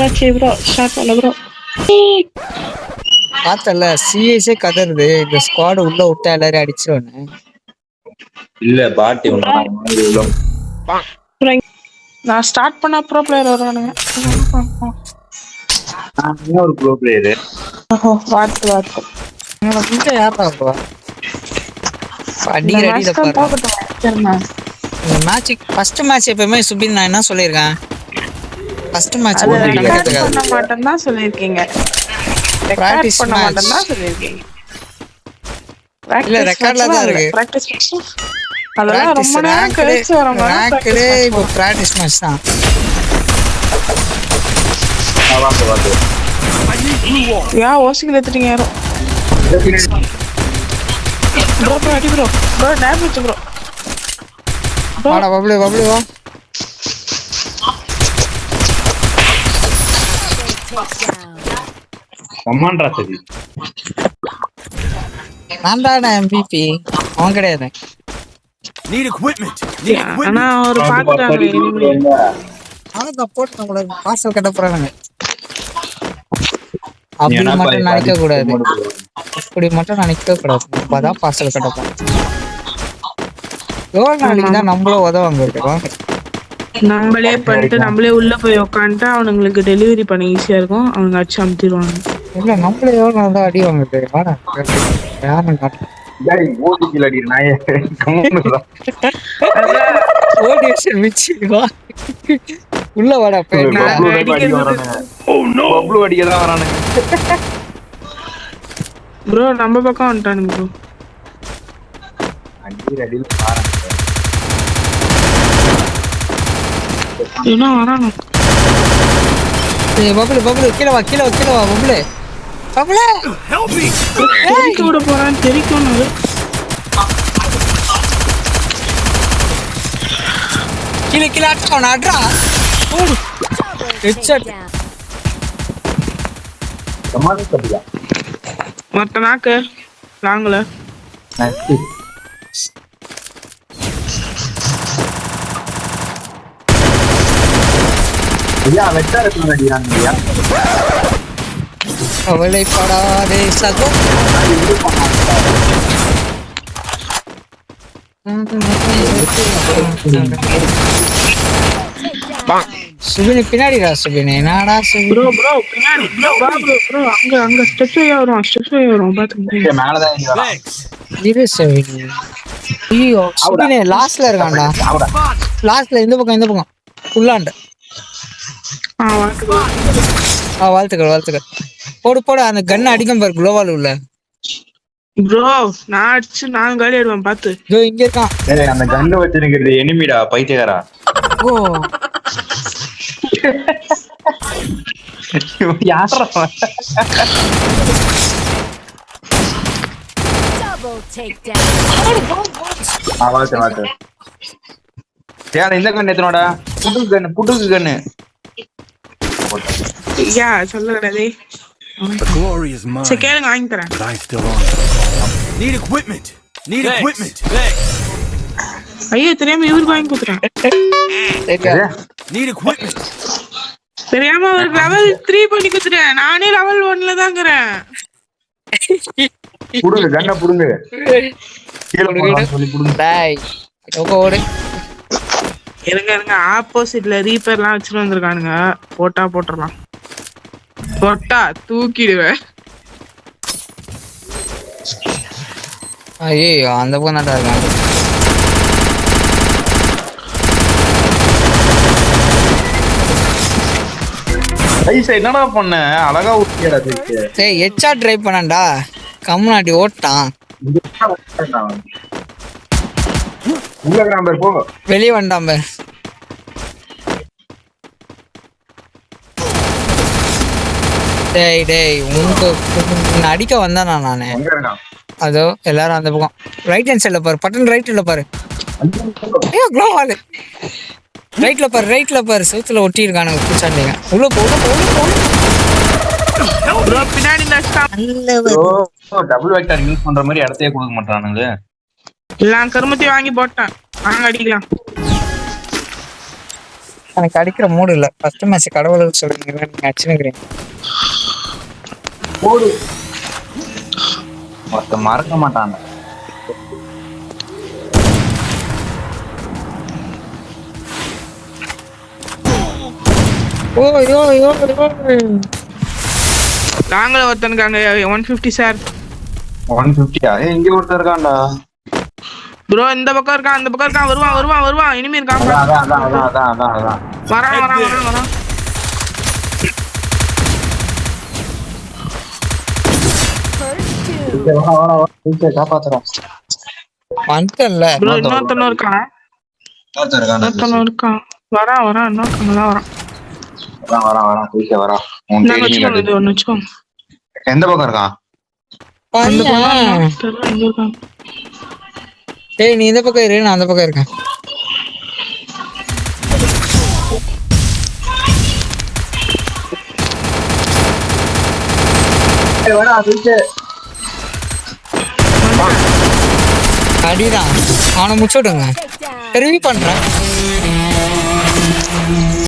ஆச்சு bro start பண்ண bro. பார்த்தல சிஎஸ்ஏ கதறுது இந்த ஸ்குவாட் உள்ள விட்டா எல்லாரும் அடிச்சிருவானு. இல்ல பாட்டி நான் ஸ்டார்ட் பண்ண ப்ரோ பிளேயர் வருவானுங்க. ஒரு ப்ரோ பிளேயர். ஓஹோ வாத்து இங்க யாரா ப்ரோ அடிக்கிற அடியில பாரு. இந்த மேட்ச் ஃபர்ஸ்ட் மேட்ச் எப்பவுமே சுபின் நான் என்ன சொல்லியிருக்கேன், ஃபர்ஸ்ட் மேட்ச் பண்ண மாட்டேன்னு தான் சொல்லியிருக்கீங்க. பிராக்டிஸ் பண்ண மேட்ச் மாட்டேன்னு தான் சொல்லியிருக்கீங்க. இல்ல ரெக்கார்ட்ல தான் இருக்கு. பிராக்டிஸ் அதெல்லாம் ரொம்ப நேரம் கழிச்சு வர ரேங்க்ல இப்போ பிராக்டிஸ் மேட்ச் தான். யா ஓசிக்கு எடுத்துட்டீங்க யாரும். ப்ரோ அடி ப்ரோ டேமேஜ் ப்ரோ. வாடா பப்ளு வா. கமாண்டரா சரி. நான்டா MVP அவன் கிடையாது. Need equipment. ஆனா ஒரு பாத்துட்டாங்க. அவனுக்கு சப்போர்ட் பண்ண பாசல் கட்ட போறானுங்க. அப்படி மட்டும் நினைக்க கூடாது. அப்படி மட்டும் நினைக்க கூடாது. அப்பதான் பாசல் கட்ட போறோம். எவ்வளவு நாளைக்கு தான் நம்மளும் உதவாங்க இருக்கோம். நம்மளே பண்ணிட்டு நம்மளே உள்ள போய் உட்காந்துட்டு அவனுங்களுக்கு டெலிவரி பண்ண ஈஸியா இருக்கும். அவங்க அடிச்சு அமுத்திடுவாங்க. இல்ல நம்மளே எவ்வளவு நாள் தான் அடி வாங்குது. வாடா யாரும் காட்டு உள்ள வாடா ப்ரோ நம்ம பக்கம் வந்துட்டானுங்க ப்ரோ. என்ன வரானு பபுளு கீழே வா பபுளு தெரிக்க விட போறான். தெரிக்கணும் கீழே அட்ரா ஓடு ஹெட்ஷாட். மொத்த நாக்கு லாங்கல அவளை படாதே சகோ. சுபினி பின்னாடிடா சுபினி என்னடா ப்ரோ பின்னாடி ப்ரோ அங்க ஸ்டெப்ஸ் வரும் பாத்துங்க மேல தான் இரு சுபினி. ஐயோ சுபினி லாஸ்ட்ல இருக்கான்டா. லாஸ்ட்ல இந்த பக்கம் உள்ளாண்ட. வாழ்த்துக்கள் போடு அந்த கன் அடிக்கும் பாரு குளோவால் உள்ள. ப்ரோ நான் அடிச்சு நான் காலி ஆடுவேன் பாத்து. இதோ இங்க இருக்கான். டேய் அந்த கன் வச்சிருக்கிறது எனிமிடா பைத்தியக்காரா. ஓ யாரா டபுள் டேக் டவுன். வாத்து யார் இந்த கன் ஏத்துனோடா? புடுக்கு கன்னு யா சொல்லடா. The glory is mine. கேளுங்க வாங்கி தரேன். But I still on. Need equipment. ஐயோ தெரியாம இவருக்கு வாங்கி கொடுத்துறேன். Need equipment. தெரியாம ஒரு லெவல் 3 பண்ணி கொடுத்துறேன். நானே லெவல் 1ல தான் இருக்கறேன். புடுங்க கண்ண புடுங்க. கீழ போடா சொல்லி புடுங்க. டேய் ஓடு. இருங்க ஆப்போசிட்ல ரீப்பர்லாம் வச்சுட்டு வந்திருக்கானுங்க. போட்டுறலாம். போட்டா தூக்கிடுவேன். ஐயோ அந்த பக்கம் தான் இருக்காங்க. ஐசா என்னடா பண்ண அழகா ஊத்தியடா திருப்பி. டேய் ஹெட்ஷாட் ட்ரை பண்ணடா. கம்னாடி ஓட்டான். உள்ள கிராம்பர் போ. வெளிய வண்டாம் பார். டேய் உங்க அடிக்க வந்தானா நானு. அதோ எல்லாரும் அந்த பக்கம் ரைட் ஹேண்ட் சைடுல பாரு. பட்டன் ரைட்ல பாரு. ஐயோ க்ளோவால் ரைட்ல பாரு சவுத்துல ஒட்டி இருக்கானுங்க. பூச்சாண்டிங்க உள்ள போ. ப்ரோ பின்னாடி நஷ்டா. டபுள் வெக்டர் யூஸ் பண்ற மாதிரி இடத்தையே கொடுக்க மாட்டானுங்க. எல்லாம் கருமத்தை வாங்கி போட்டேன். வாங்க அடிக்கலாம். எனக்கு அடிக்கிற மூடு இல்ல. ஃபர்ஸ்ட் மேட்ச் கடவுளுக்கு சொல்றீங்க, நீங்க அடிச்சுக்கிறீங்க. மொத்த மறக்க மாட்டாங்க. ஓ யோ யோ யோ. நாங்கள ஒருத்தனுக்காங்க 150 சார். 150. இங்க ஒருத்தர் இருக்கான்டா ப்ரோ. இந்த பக்கம் இருக்கான், அந்த பக்கம் இருக்கான். வருவான் இனிமே இருக்கான். அதான் வரான். காப்பாத்துறோம். வந்துட்டல ப்ரோ. இன்னொருத்தனும் இருக்கான். வரான். இன்னொருத்தனும் வரான். நாங்க வச்சுக்கோங்க, ஒன்று வச்சுக்கோங்க. எந்த பக்கம் இருக்கான்? அந்த பக்கம் தெரியல, எங்க இருக்கான். ஏய் நீ இந்த பக்கம் இரு, நான் அந்த பக்கம் இருக்கேன். அடிதான் அவனை முடிச்சு விடுங்க. ரிவ்யூ பண்றேன்.